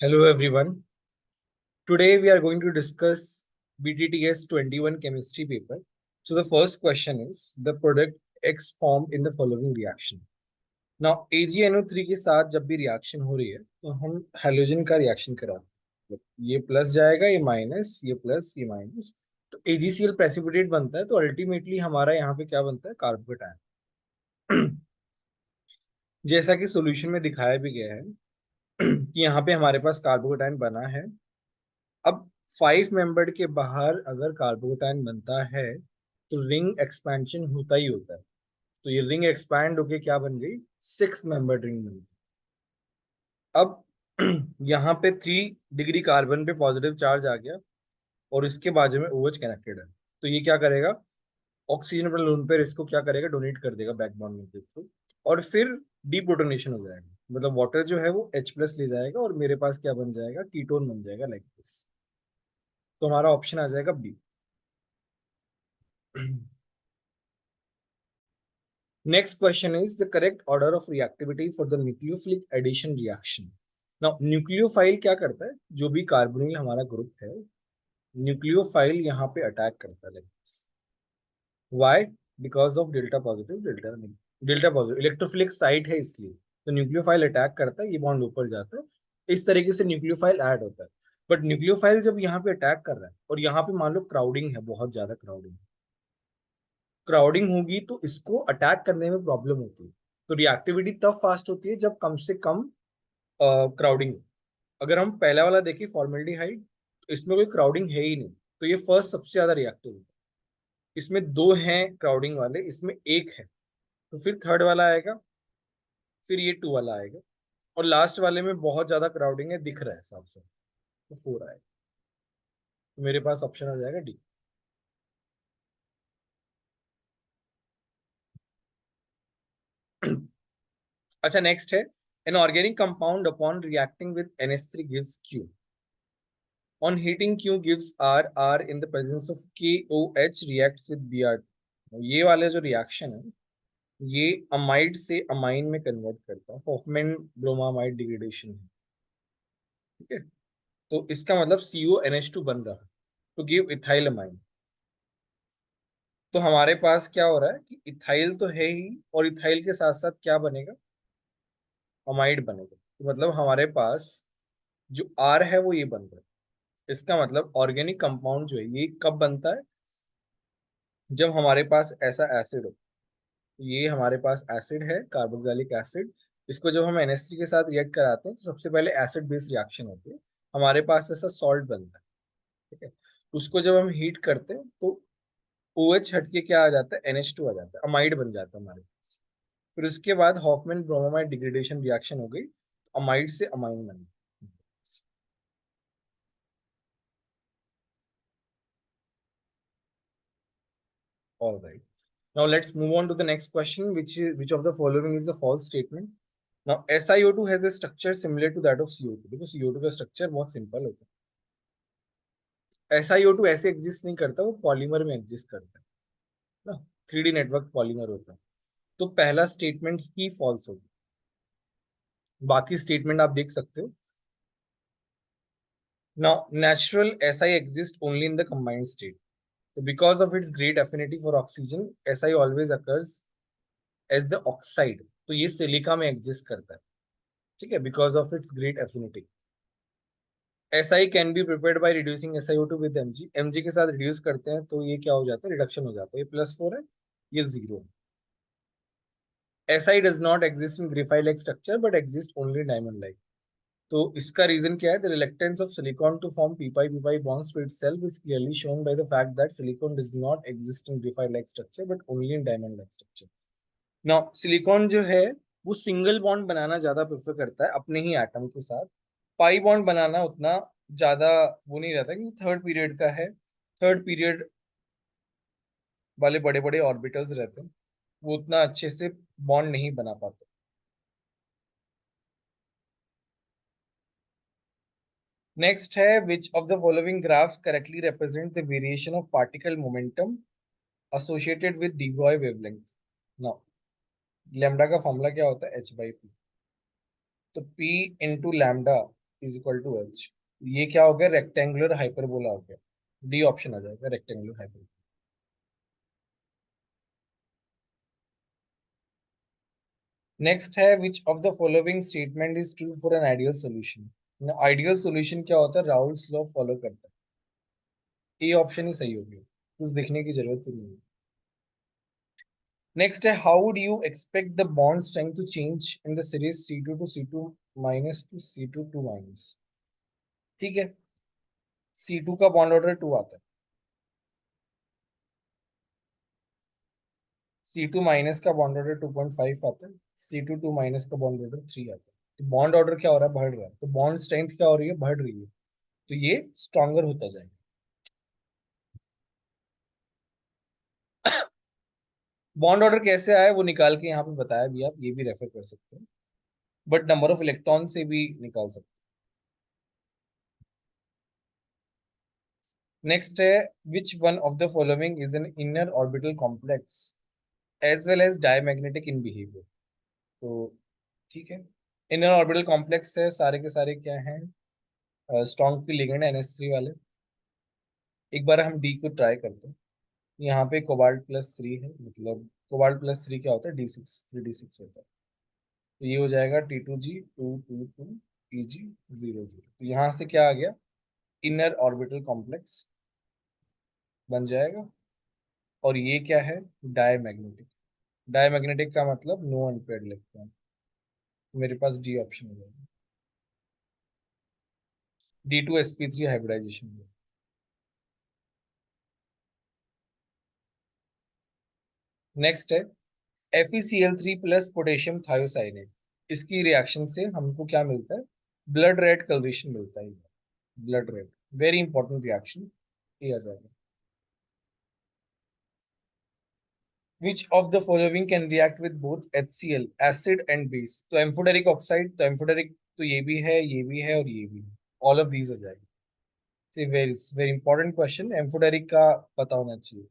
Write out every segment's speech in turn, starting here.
Hello everyone. Today we are going to discuss BTTS 21 chemistry paper. So the first question is the product X formed in the following reaction. Now AgNO3 के साथ जब भी reaction हो रही है तो हम हैलोजन का रिएक्शन कराते हैं. ये प्लस जाएगा, ये माइनस, ये प्लस, ये माइनस. तो AgCl प्रेसिपिटेट बनता है. तो अल्टीमेटली हमारा यहाँ पे क्या बनता है? कार्बोकेटायन. जैसा कि सॉल्यूशन में दिखाया भी गया है कि यहाँ पे हमारे पास कार्बोकेटायन बना है. अब 5 मेंबर्ड के बाहर अगर कार्बोकेटायन बनता है तो रिंग एक्सपेंशन होता ही होता है. तो ये रिंग एक्सपैंड होके क्या बन गई? 6 मेंबर्ड रिंग बन गई. अब यहाँ पे 3 डिग्री कार्बन पे पॉजिटिव चार्ज आ गया और इसके बाजू में OH कनेक्टेड है. तो ये क्या करेगा? ऑक्सीजन अपने लोन पेयर इसको क्या करेगा? डोनेट कर देगा बैक बॉन्डिंग के थ्रू. और फिर डीप्रोटोनेशन हो जाएगा. मतलब वाटर जो है वो H+ ले जाएगा और मेरे पास क्या बन जाएगा? कीटोन बन जाएगा लाइक दिस. तो हमारा ऑप्शन आ जाएगा B. Next question is the correct order of reactivity for the nucleophilic addition reaction. Now, nucleophile क्या करता है? जो भी कार्बोनिल हमारा ग्रुप है, न्यूक्लियोफाइल यहाँ पे अटैक करता है. Why? Because of delta positive delta positive electrophilic site है इसलिए. तो न्यूक्लियोफाइल अटैक करता है, ये बॉन्ड ऊपर जाता है. इस तरीके से न्यूक्लियोफाइल ऐड होता है. बट न्यूक्लियोफाइल जब यहाँ पे अटैक कर रहा है और यहाँ पे मान लो क्राउडिंग है, बहुत ज्यादा क्राउडिंग होगी तो इसको अटैक करने में प्रॉब्लम होती है. तो रिएक्टिविटी तब फास्ट होती है जब कम से कम क्राउडिंग. अगर हम पहला वाला देखें फॉर्मेल्डिहाइड, तो इसमें कोई क्राउडिंग है ही नहीं. तो ये फर्स्ट सबसे ज्यादा रिएक्टिव है. इसमें 2 हैं क्राउडिंग वाले, इसमें एक है. तो फिर थर्ड वाला आएगा, फिर ये 2 वाला आएगा, और लास्ट वाले में बहुत ज्यादा क्राउडिंग है, दिख रहा है साफ साफ. तो 4 आएगा. तो मेरे पास ऑप्शन आ जाएगा डी. अच्छा, नेक्स्ट है an organic compound upon reacting with NH3 gives Q. On heating, Q gives R. R in the presence of KOH reacts with Br. ये वाले जो रिएक्शन है ये अमाइड से अमाइन में कन्वर्ट करता है. हॉफमैन ब्रोमामाइड डिग्रेडेशन है. ठीक है. तो इसका मतलब CONH2 बन रहा है टू गिव इथाइल अमाइन. तो हमारे पास क्या हो रहा है कि इथाइल तो है ही, और इथाइल के साथ साथ क्या बनेगा? अमाइड बनेगा. तो मतलब हमारे पास जो आर है वो ये बन रहा है. इसका मतलब ऑर्गेनिक कंपाउंड जो है ये कब बनता है? जब हमारे पास ऐसा एसिड हो. ये हमारे पास एसिड है, कार्बोक्सिलिक एसिड. इसको जब हम NH3 के साथ रिएक्ट कराते हैं तो सबसे पहले एसिड बेस रिएक्शन होती है. हमारे पास ऐसा सॉल्ट बनता है. ठीक है. उसको जब हम हीट करते हैं तो OH हटके क्या आ जाता है? NH2 आ जाता है, अमाइड बन जाता है हमारे पास. फिर उसके बाद हॉफमैन ब्रोमामाइड डिग्रेडेशन रिएक्शन हो गई, अमाइड से अमाइन बन गई. All right. Now let's move on to the next question, which of the following is a false statement? Now SiO2 has a structure similar to that of CO2. देखो CO2 का structure बहुत simple होता है. SiO2 ऐसे exist नहीं करता, वो polymer में एग्जिस्ट करता है ना. 3D नेटवर्क पॉलीमर होता है. तो पहला स्टेटमेंट ही फॉल्स होगा. बाकी स्टेटमेंट आप देख सकते हो. Now natural Si exists only in the combined state. So because of its great affinity for oxygen, Si always occurs as the oxide. तो ये सिलिका में एग्जिस्ट करता है. ठीक है. Because of its great affinity. SI can be prepared by reducing SiO2 with Mg. Mg के साथ reduce करते हैं तो ये क्या हो जाता है? रिडक्शन हो जाता है. ये +4 है, ये 0 है. SI does not exist in graphite like structure but exist only diamond like. तो इसका रीजन क्या है? The reluctance of silicon to form p-pi bonds to itself is clearly shown by the fact that silicon does not exist in graphite like structure but only in diamond like structure. Now silicon जो है वो single bond बनाना ज्यादा prefer करता है अपने ही atom के साथ. Pi bond बनाना उतना ज्यादा वो नहीं रहता, क्योंकि थर्ड पीरियड का है. थर्ड पीरियड वाले बड़े बड़े ऑर्बिटल्स रहते हैं, वो उतना अच्छे से बॉन्ड नहीं बना पाते. नेक्स्ट है which of the following graph correctly represent the variation of particle momentum associated with de Broglie wavelength. Now lambda का फॉर्मूला क्या होता है? H/P. तो P into lambda is equal to H. ये क्या हो गया, रेक्टेंगुलर हाइपरबोला हो गया। डी ऑप्शन आ जाएगा, रेक्टेंगुलर हाइपरबोला। नेक्स्ट है, which of the following statement is true for an ideal solution. Ideal solution क्या होता है, राउल्स लॉ फॉलो करता है। ए ऑप्शन ही सही हो गया, कुछ देखने की जरूरत ही नहीं है। नेक्स्ट है, how would you expect the bond strength to change in the series C2 to C2 minus to C2 2 minus। ठीक है, C2 का बॉन्ड ऑर्डर 2 आता है, C2 माइनस का बॉन्ड ऑर्डर 2.5 आता है, C2 2 माइनस का बॉन्ड ऑर्डर 3 आता है। तो बॉन्ड ऑर्डर क्या हो रहा है, बढ़ रहा है, तो बॉन्ड स्ट्रेंथ क्या हो रही है, बढ़ रही है। तो ये स्ट्रॉन्गर होता जाएगा। बॉन्ड ऑर्डर कैसे आया वो निकाल के यहाँ पे बताया भी, आप ये भी रेफर कर सकते हैं, बट नंबर ऑफ इलेक्ट्रॉन से भी निकाल सकते हैं। नेक्स्ट है, which one of the following is an inner orbital complex as well as diamagnetic in behaviour. तो ठीक है, इनर ऑर्बिटल कॉम्प्लेक्स है, सारे के सारे क्या हैं, स्ट्रॉन्ग फील्ड लिगेंड NH3 वाले। एक बार हम डी को ट्राई करते हैं। यहाँ पे कोबाल्ट प्लस 3 है, मतलब कोबाल्ट प्लस 3 क्या होता है, D6, 3D6 होता है। तो ये हो जाएगा T2G222EG00। तो यहाँ से क्या आ गया, इनर ऑर्बिटल कॉम्प्लेक्स बन जाएगा। और ये क्या है, डायमैग्नेटिक। डायमैग्नेटिक का मतलब नो अनपेयर्ड इलेक्ट्रॉन। मेरे पास डी ऑप्शन हो जाएगा, D2sp3 हाइब्रिडाइजेशन। नेक्स्ट है, FeCl3 प्लस पोटेशियम थायोसाइनेट। इसकी रिएक्शन से हमको क्या मिलता है, ब्लड रेड कलरेशन मिलता है। Blood red, very important reaction, किया जाएगा। Which of the following can react with both HCl acid and base। तो एम्फोटेरिक ऑक्साइड, तो एम्फोटेरिक तो ये भी है, ये भी है, और ये भी है। ऑल ऑफ दीज आ जाएगी। Very very important question, amphoteric का पता होना चाहिए।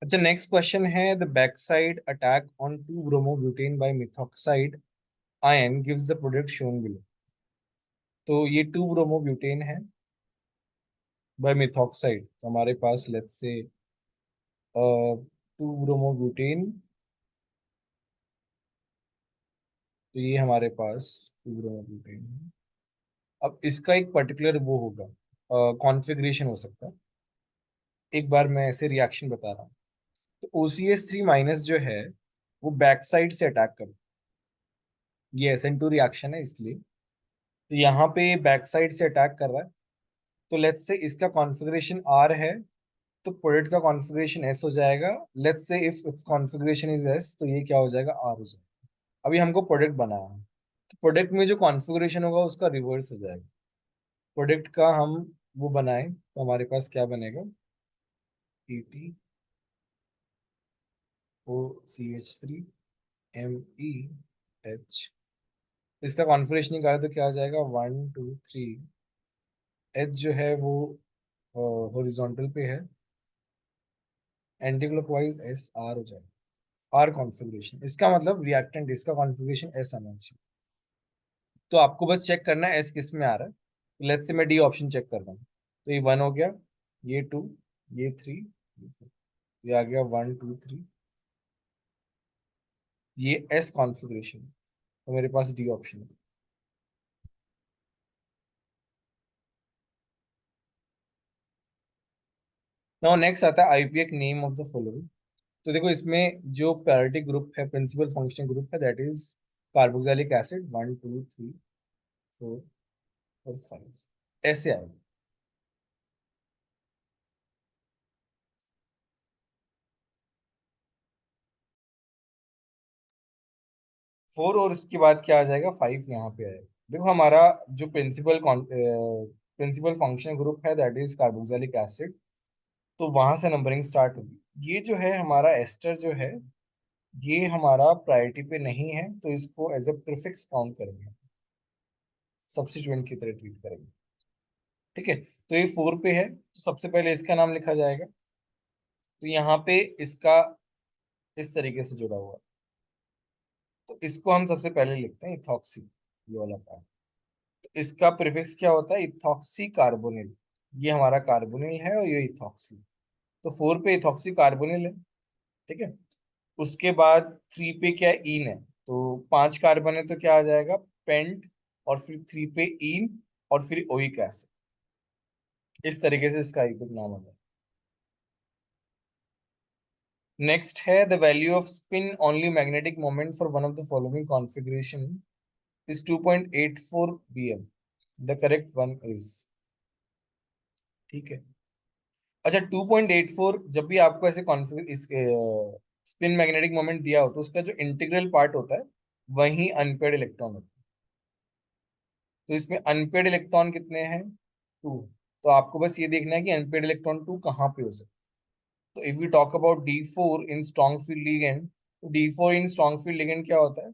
अच्छा, नेक्स्ट क्वेश्चन है, the backside attack on 2 bromobutane by methoxide ion gives the product shown below। तो ये 2 bromobutane है बाय methoxide, तो हमारे पास लेट्स से 2 bromobutane। तो ये हमारे पास 2 bromobutane है। अब इसका एक पर्टिकुलर वो होगा, कॉन्फ़िगरेशन हो सकता है। एक बार मैं ऐसे रिएक्शन बता रहा हूँ। तो OCH3 माइनस जो है वो बैक साइड से अटैक करता है। ये SN2 रिएक्शन है इसलिए। तो यहाँ पे बैक साइड से अटैक कर रहा है। तो लेट्स से इसका कॉन्फ़िगरेशन R है, तो प्रोडक्ट का कॉन्फ़िगरेशन S हो जाएगा। Let's say if it's configuration is S, तो ये क्या हो जाएगा, R हो जाएगा। अभी हमको प्रोडक्ट बनाना है, तो प्रोडक्ट में जो कॉन्फ़िगरेशन होगा उसका रिवर्स हो जाएगा। प्रोडक्ट का हम वो बनाएं तो हमारे पास क्या बनेगा, PTOCH3MeH। इसका कॉन्फ़िगरेशन निकाले तो क्या आ जाएगा, 1 2 3। एच जो है वो हॉरिजॉन्टल पे है, एंटी क्लॉकवाइज SR हो जाएगा। आर कॉन्फ़िगरेशन, इसका मतलब रिएक्टेंट, इसका कॉन्फ़िगरेशन S आना चाहिए। तो आपको बस चेक करना है S किस में आ रहा है। लेट्स से मैं डी ऑप्शन चेक कर रहा हूँ। तो ये 1 हो गया, ये 2, ये 3, ये आ गया 1 2 3। ये S कॉन्फ़िगरेशन, तो मेरे पास डी ऑप्शन है। नाउ नेक्स्ट आता है IUPAC name of the following. तो देखो इसमें जो प्रायोरिटी ग्रुप है, प्रिंसिपल फंक्शन ग्रुप है, दैट इज कार्बोक्सिलिक एसिड 1 2 3 4 और 5। ऐसे आएगा। 4 और उसके बाद क्या आ जाएगा, 5 यहाँ पे आएगा। देखो हमारा जो प्रिंसिपल फंक्शन ग्रुप है दैट इज कार्बोक्सिलिक एसिड, तो वहां से नंबरिंग स्टार्ट होगी। ये जो है हमारा एस्टर जो है, ये हमारा प्रायोरिटी पे नहीं है, तो इसको एज ए प्रीफिक्स काउंट करेंगे, सब्स्टिट्यूएंट की तरह ट्रीट करेंगे। ठीक है, तो ये 4 पे है, तो सबसे पहले इसका नाम लिखा जाएगा। तो यहाँ पे इसका इस तरीके से जुड़ा हुआ है, तो इसको हम सबसे पहले लिखते हैं इथॉक्सी, ये वाला पार्ट। तो इसका प्रीफिक्स क्या होता है, इथॉक्सी कार्बोनिल। ये हमारा कार्बोनिल है और ये इथॉक्सी। तो 4 पे इथॉक्सी कार्बोनिल है। ठीक है, उसके बाद 3 पे क्या है, ईन है। तो 5 कार्बन है तो क्या आ जाएगा, पेंट, और फिर 3 पे ईन, और फिर ओइक एसिड। इस तरीके से इसका एक नाम होगा। नेक्स्ट है, the value off spin only magnetic moment for one of the following configuration is 2.84 bm। The correct one is, ठीक है। अच्छा, 2.84 जब भी आपको ऐसे कॉन्फ़िगर इस स्पिन मैग्नेटिक मोमेंट दिया हो, तो उसका जो इंटीग्रल पार्ट होता है वही अनपेड इलेक्ट्रॉन होता है। तो इसमें अनपेड इलेक्ट्रॉन कितने हैं, 2। तो आपको बस ये देखना है कि अनपेड इलेक्ट्रॉन 2 कहाँ पे हो सकते हैं। तो if you talk about D4 in strong field ligand, तो D4 इन स्ट्रॉन्ग फील्ड लिगेंड क्या होता है,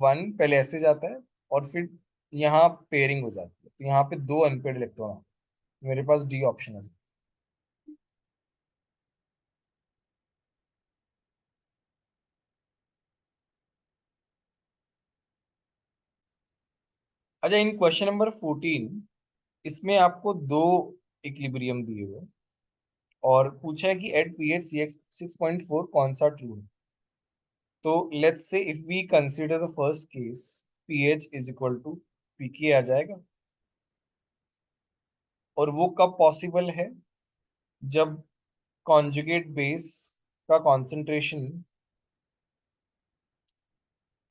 1 पहले ऐसे जाता है, और फिर यहाँ पेयरिंग हो जाती है, तो यहाँ पे 2 अनपेड इलेक्ट्रॉन। मेरे पास डी ऑप्शन है। अच्छा, इन क्वेश्चन नंबर 14, इसमें आपको दो इक्विलिब्रियम दिए हुए, और पूछा है कि एट पीएच 6.4 कौन सा ट्रू है। तो let's say if we consider the first case, pH is equal to pK आ जाएगा। और वो कब पॉसिबल है, जब कॉन्जुगेट बेस का कॉन्सेंट्रेशन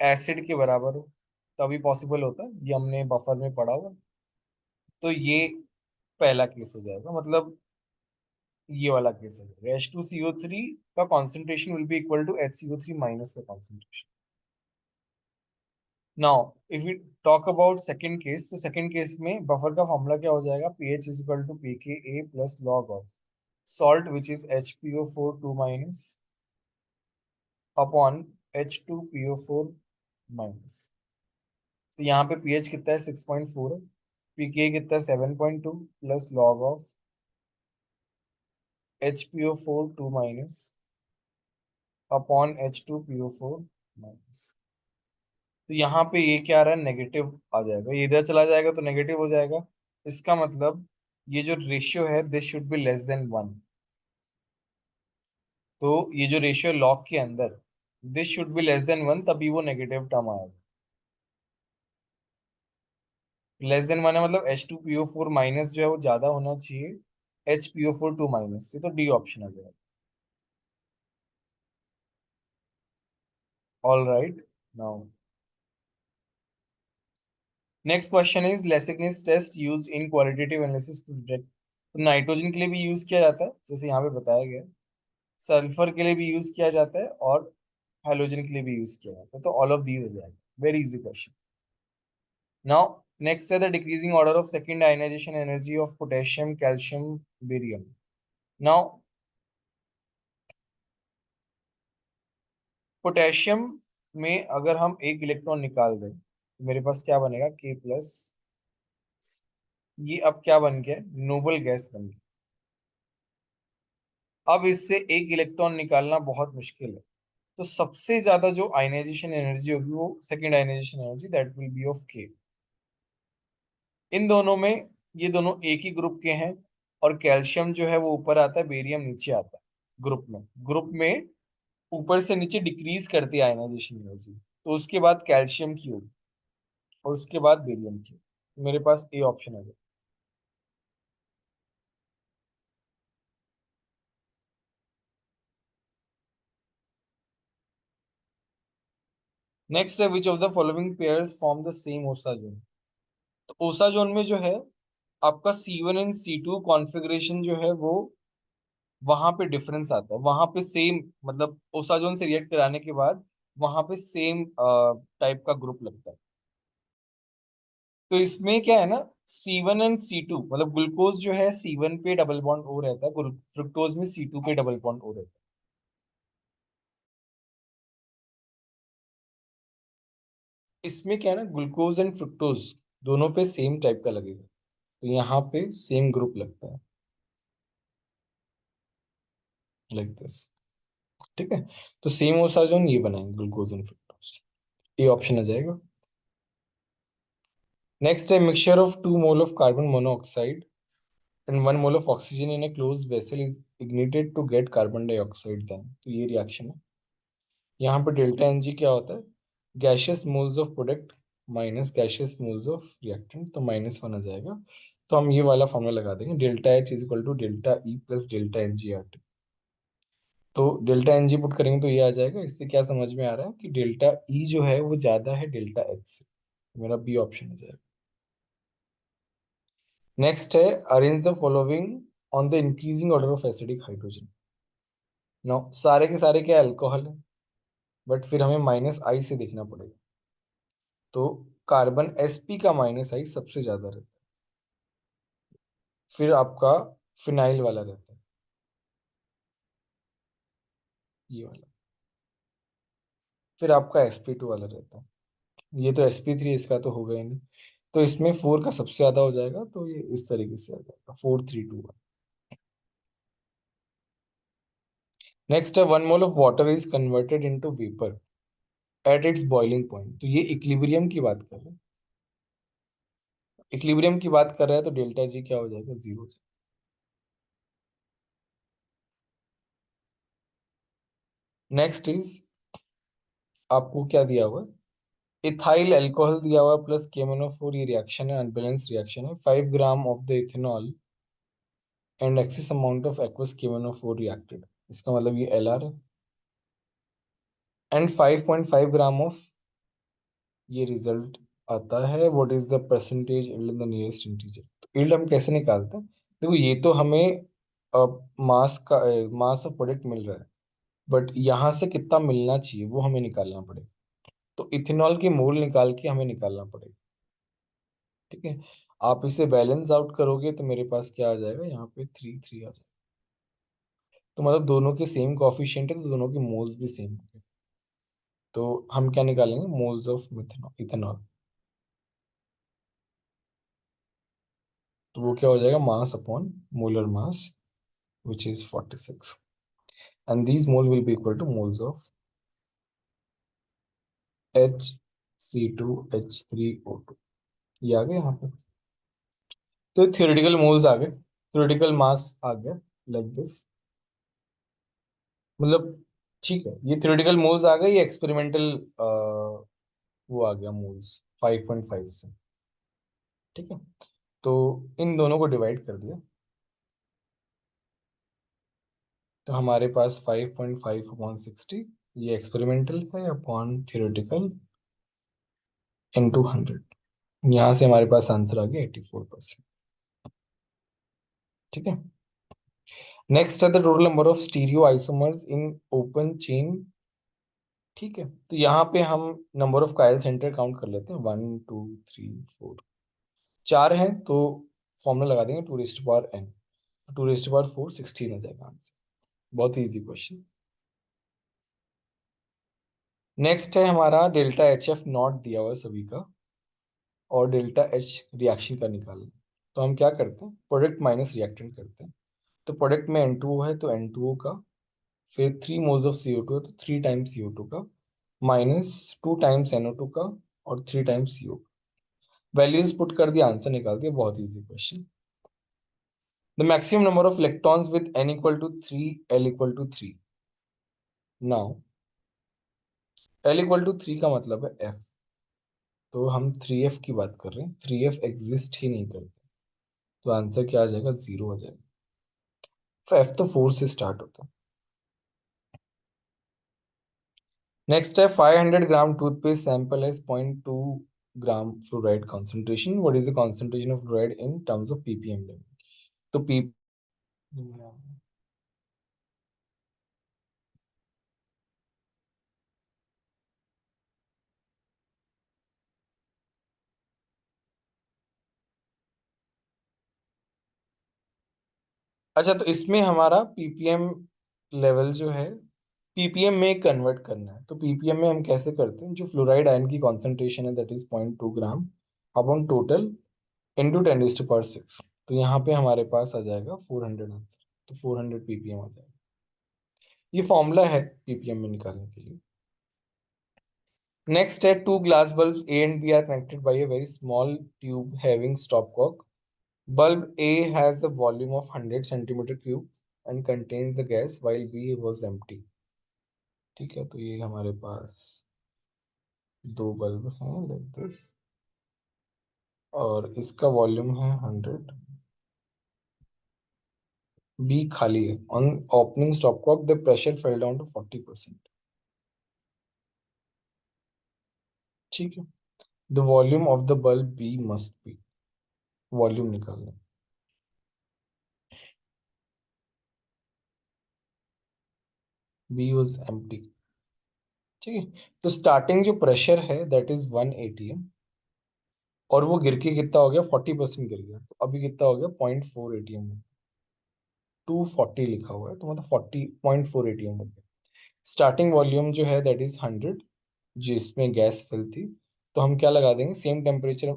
एसिड के बराबर हो, तभी पॉसिबल होता है। ये हमने बफर में पढ़ा हुआ। तो ये पहला केस हो जाएगा, मतलब ये वाला केस है, H2CO3 का concentration will be equal to HCO3 minus का concentration. Now if you talk about second case, तो सेकंड केस में बफर का फॉर्मूला क्या हो जाएगा, pH is equal to pKa plus log of salt which is HPO4 2 minus upon H2PO4 minus. तो यहाँ पे पीएच कितना है, 6.4 है, pKa कितना है, 7.2, plus log of HPO4 2 minus upon H2PO4 minus. तो यहाँ पे ये क्या आ रहा है, नेगेटिव आ जाएगा, ये इधर चला जाएगा तो नेगेटिव हो जाएगा। इसका मतलब ये जो रेशियो है, this should be less than 1। तो ये जो रेशियो लॉग के अंदर, this should be less than 1, तभी वो नेगेटिव टर्म आएगा। लेस देन 1 है मतलब H2PO4 माइनस जो है वो ज्यादा होना चाहिए HPO4 2 माइनस से, तो डी ऑप्शन आ जाएगा। All right, now next question is lassaigne's test used in qualitative analysis to detect. तो नाइट्रोजन के लिए भी यूज किया जाता है, जैसे यहाँ पे बताया गया है। सल्फर के लिए भी यूज किया जाता है, और हेलोजन के लिए भी यूज किया जाता है। तो ऑल ऑफ दीज हो जाएगा। Very easy question. Now next है the decreasing order of second ionization energy of potassium, calcium, barium. Now potassium में अगर हम एक इलेक्ट्रॉन निकाल दें, तो मेरे पास क्या बनेगा, K+। ये अब क्या बन गया, नोबल गैस बन गया। अब इससे एक इलेक्ट्रॉन निकालना बहुत मुश्किल है। तो सबसे ज्यादा जो आयनाइजेशन एनर्जी होगी, वो second ionization energy, that will be of K। इन दोनों में, ये दोनों एक ही ग्रुप के हैं, और कैल्शियम जो है वो ऊपर आता है, बेरियम नीचे आता है। ग्रुप में ऊपर से नीचे डिक्रीज करती है आयनाइजेशन एनर्जी। तो उसके बाद कैल्शियम की होगी, और उसके बाद बेरियम की। मेरे पास ए ऑप्शन है। नेक्स्ट है, which of the following pairs form the same ओसा जोन। तो ओसा जोन में जो है, आपका C1 एंड C2 कॉन्फ़िगरेशन जो है वो, वहां पे डिफरेंस आता है। वहां पे सेम, मतलब ओसाजोन से रिएक्ट कराने के बाद वहां पे सेम टाइप का ग्रुप लगता है। तो इसमें क्या है ना, C1 एंड C2, मतलब ग्लूकोज जो है C1 पे डबल बॉन्ड ओ रहता है, फ्रुक्टोज में C2 पे डबल बॉन्ड ओ रहता है। इसमें क्या है ना, ग्लूकोज एंड फ्रुक्टोज दोनों पे सेम टाइप का लगेगा। तो यहाँ पे सेम ग्रुप लगता है, लाइक दिस। ठीक है, तो सेम ओसाजोन ये बनाएंगे ग्लूकोज एंड फ्रुक्टोज, ये ऑप्शन आ जाएगा। नेक्स्ट है mixture of 2 mole of carbon monoxide and 1 mole of oxygen in a closed vessel is ignited to get carbon dioxide then। तो ये रिएक्शन है। यहाँ पे डेल्टा एन जी क्या होता है, gaseous moles of product minus gaseous moles of reactant, तो -1 आ जाएगा। तो हम ये वाला फॉर्मूला लगा देंगे, delta H is equal to delta E plus delta N G R T. तो डेल्टा एन जी पुट करेंगे तो ये आ जाएगा। इससे क्या समझ में आ रहा है कि डेल्टा ई जो है वो ज्यादा है डेल्टा एच से। मेरा बी ऑप्शन आ जाएगा। नेक्स्ट है arrange the following on the increasing order of acidic hydrogen. No, सारे के सारे क्या अल्कोहल है, बट फिर हमें -I से देखना पड़ेगा। तो कार्बन sp का -I सबसे ज्यादा रहता है, फिर आपका फिनाइल वाला रहता है, ये वाला, फिर आपका sp2 वाला रहता है। ये तो sp3, इसका तो होगा ही नहीं, तो इसमें 4 का सबसे ज्यादा हो जाएगा, तो ये इस तरीके से आ जाएगा 4 3 2 1। नेक्स्ट है 1 mole of water is converted into vapour at its boiling point. तो ये इक्विलिब्रियम की बात कर रहे हैं, इक्विलिब्रियम की बात कर रहा है, तो डेल्टा जी क्या हो जाएगा, 0। नेक्स्ट इज, आपको क्या दिया हुआ है, इथाइल अल्कोहल दिया हुआ प्लस KMnO4, ये रिएक्शन है, अनबैलेंस रिएक्शन है। 5 gram of the ethanol and excess amount of aqueous KMnO4 reacted, इसका मतलब ये LR है। एंड 5.5 ग्राम ऑफ, ये रिजल्ट आता है। What is the percentage yield in the nearest integer. तो इल्ड हम कैसे निकालते हैं, देखो ये तो हमें मास का मास ऑफ प्रोडक्ट मिल रहा है, बट यहाँ से कितना मिलना चाहिए वो हमें निकालना पड़ेगा। तो इथेनॉल की मोल निकाल के हमें निकालना पड़ेगा। ठीक है, आप इसे बैलेंस आउट करोगे तो मेरे पास क्या आ जाएगा, यहाँ पे 3 3 आ जाएगा। तो मतलब दोनों के सेम कॉफिशिएंट है, तो दोनों की मोल्स भी सेम होंगे। तो हम क्या निकालेंगे, मोल्स ऑफ मिथेनॉल इथेनॉल। तो वो क्या हो जाएगा, mass upon molar mass which is 46, and these mole will be equal to moles of HC2H3O2। ये आ गए यहाँ पे, तो थियोरेटिकल मोल्स आ गए, थियोरेटिकल मास आ गया, लाइक दिस। मतलब ठीक है, ये थियोरेटिकल मोल्स आ गए, ये एक्सपेरिमेंटल वो आ गया मोल्स 5.5 से। ठीक है, तो इन दोनों को डिवाइड कर दिया, तो हमारे पास 5.5/60, ये एक्सपेरिमेंटल है, अपॉन थियोरेटिकल इनटू 100। यहाँ से हमारे पास आंसर आ गया 84%। ठीक है, नेक्स्ट है the total number of stereo isomers in open chain. ठीक है, तो यहाँ पे हम नंबर ऑफ कायल सेंटर काउंट कर लेते हैं, 1 2 3 4, 4 हैं, तो फॉर्मूला लगा देंगे 2⁴n, 2⁴4 16 आ जाएगा आंसर। बहुत इजी क्वेश्चन। नेक्स्ट है हमारा डेल्टा HF नॉट दिया हुआ है सभी का, और डेल्टा H रिएक्शन का निकालना। तो हम क्या करते हैं, प्रोडक्ट माइनस रिएक्टेंट करते हैं। तो प्रोडक्ट में N2O है, तो N2O का, फिर 3 मोल्स ऑफ CO2 है, तो 3 टाइम्स CO2 का, -2 टाइम्स NO2 का, और 3 टाइम्स CO। वैल्यूज पुट कर दिया, आंसर निकाल दिया, बहुत easy question. The maximum number of electrons with n equal to 3, l equal to 3। Now l equal to 3 का मतलब है f, तो हम 3f की बात कर रहे हैं, 3f एग्जिस्ट ही नहीं करते, तो आंसर क्या आ जाएगा, 0 आ जाएगा। तो f तो 4 से स्टार्ट होता है। नेक्स्ट है 500 ग्राम टूथपेस्ट सैंपल है 0.2 gram fluoride concentration. What is the concentration of fluoride in terms of ppm level. तो पी, अच्छा, तो इसमें हमारा ppm लेवल जो है ppm में कन्वर्ट करना है। तो ppm में हम कैसे करते हैं, जो फ्लोराइड आयन की कॉन्सेंट्रेशन है that is 0.2 gram upon total into 10⁻6। तो यहाँ पे हमारे पास आ जाएगा 400 आंसर। तो 400 ppm आ जाएगा। ये फॉर्मूला है पीपीएम में निकालने के लिए। नेक्स्ट है, two glass bulbs A and B are connected by a very small tube having stopcock. Bulb A has a volume of 100 centimeter cube and contains the gas while B was empty. ठीक है, तो ये हमारे पास दो bulb हैं like this, और इसका volume है 100। बी खाली है। On opening stopcock the pressure fell down to 40%। ठीक है, the volume of the bulb B must be, volume निकालना। B was empty. ठीक है, तो स्टार्टिंग जो प्रेशर है दैट इज 1 atm, और वो गिर के कितना हो गया, 40% गिर गया, तो अभी कितना हो गया, 0.4 atm। 240 लिखा हुआ है, तो मतलब 40.4 atm हो गया। स्टार्टिंग वॉल्यूम जो है दैट इज 100, जिसमें गैस फिल थी। तो हम क्या लगा देंगे, सेम टेम्परेचर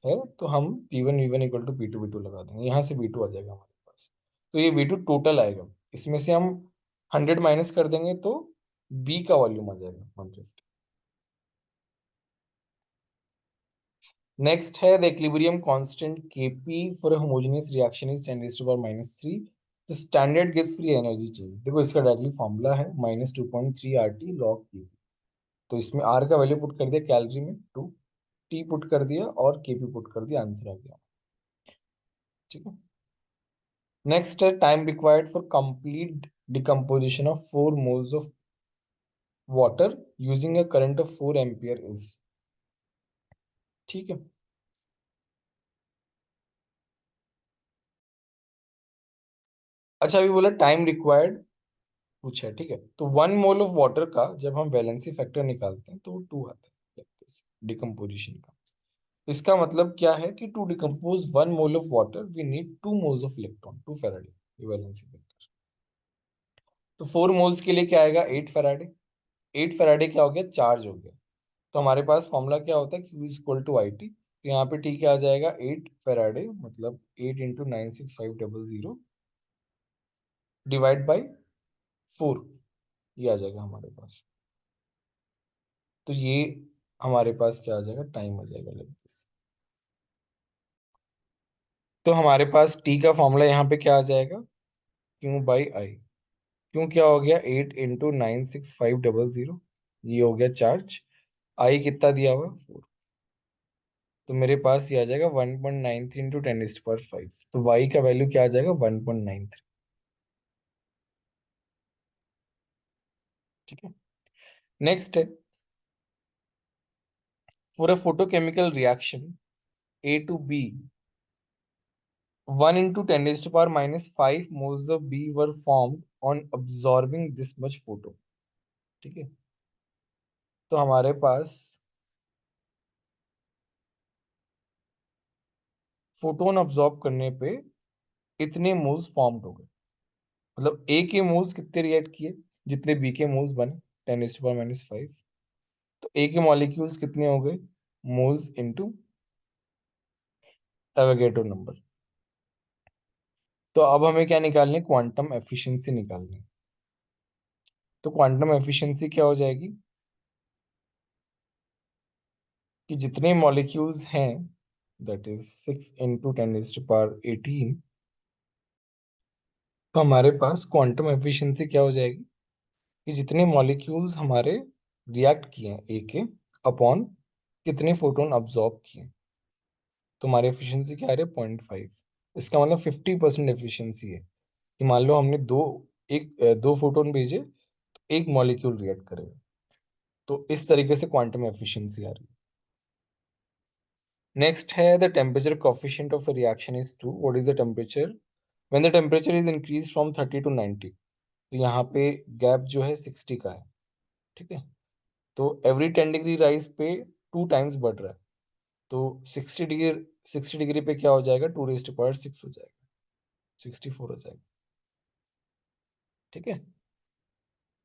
है तो हम P1 V1 equal to P2 V2 लगा देंगे। यहाँ से V2 आ जाएगा हमारे पास। तो ये V2 टोटल आएगा, इसमें से हम 100 माइनस कर देंगे तो B का वॉल्यूम आ जाएगा 150। नेक्स्ट है, the equilibrium constant Kp for a homogeneous reaction is 10⁻³ the standard gives free energy change. देखो इसका डायरेक्टली फॉर्मूला है -2.3 RT log Q। तो इसमें R का वैल्यू पुट कर दिया कैलोरी में 2, T पुट कर दिया और Kp पुट कर दिया, आंसर आ गया। ठीक है, नेक्स्ट है, time required for complete decomposition of 4 moles of water using a current of 4 ampere is. ठीक है, अच्छा अभी बोला टाइम रिक्वायर्ड पूछा है। ठीक है, तो 1 मोल ऑफ वाटर का जब हम वैलेंसी फैक्टर निकालते हैं तो वो 2 आता है डिकम्पोजिशन का। इसका मतलब क्या है कि to decompose 1 mole of water we need 2 moles of electron, 2 faraday, ये वैलेंसी फैक्टर। तो 4 मोल्स के लिए क्या आएगा, 8 फैराडे। 8 फैराडे क्या हो गया, चार्ज हो गया। तो हमारे पास फॉर्मूला क्या होता है, Q is equal to I T. तो यहाँ पे टी क्या आ जाएगा, 8 फैराडे, मतलब 8 × 96500 डिवाइड बाई 4, ये आ जाएगा हमारे पास। तो ये हमारे पास क्या आ जाएगा, टाइम आ जाएगा लाइक दिस। तो हमारे पास टी का फॉर्मूला यहाँ पे क्या आ जाएगा, क्यू बाई आई। क्यू क्या हो गया, 8 × 96500, ये हो गया चार्ज। आई कितना दिया हुआ, 4। तो मेरे पास ये आ जाएगा 1.93 इंटू 10⁻5। तो वाई का वैल्यू क्या आ जाएगा, 1.93। ठीक है, नेक्स्ट है, for a photochemical reaction A to B, 1 × 10⁻⁻5 moles of B were formed on absorbing this much photo। ठीक है, तो हमारे पास फोटोन अब्सॉर्ब करने पे इतने मोल्स फॉर्म्ड हो गए। मतलब ए के मोल्स कितने रिएक्ट किए, जितने बी के मोल्स बने, 10⁻⁻5। तो ए के मॉलिक्यूल्स कितने हो गए, मोल्स इनटू एवोगैड्रो नंबर। तो अब हमें क्या निकालनी है, क्वांटम एफिशिएंसी निकालनी है। तो क्वांटम एफिशिएंसी क्या हो जाएगी, कि जितने मॉलिक्यूल्स हैं दैट इज 6 × 10⁻18। तो हमारे पास क्वांटम एफिशिएंसी क्या हो जाएगी, कि जितने मॉलिक्यूल्स हमारे रिएक्ट किए हैं ए के, अपॉन कितने फोटोन अब्सॉर्ब किए। तो हमारी एफिशिएंसी क्या आ रही है, 0.5। इसका मतलब 50% एफिशिएंसी है, कि मान लो हमने दो फोटोन भेजे तो एक मॉलिक्यूल रिएक्ट करेगा। तो इस तरीके से क्वांटम एफिशिएंसी आ रही है। नेक्स्ट है, the temperature coefficient of a reaction is 2। What is the temperature when the temperature is increase from 30 to 90। तो यहाँ पे गैप जो है 60 का है। ठीक है, तो एवरी 10 डिग्री राइज पे 2 टाइम्स बढ़ रहा है। तो 60 डिग्री पे क्या हो जाएगा, 2⁻6 हो जाएगा, 64 हो जाएगा। ठीक है,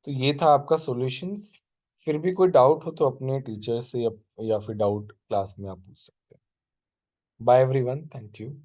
तो ये था आपका सॉल्यूशंस। फिर भी कोई डाउट हो तो अपने टीचर से या फिर डाउट क्लास में आप पूछ सकते हैं। Bye everyone. Thank you.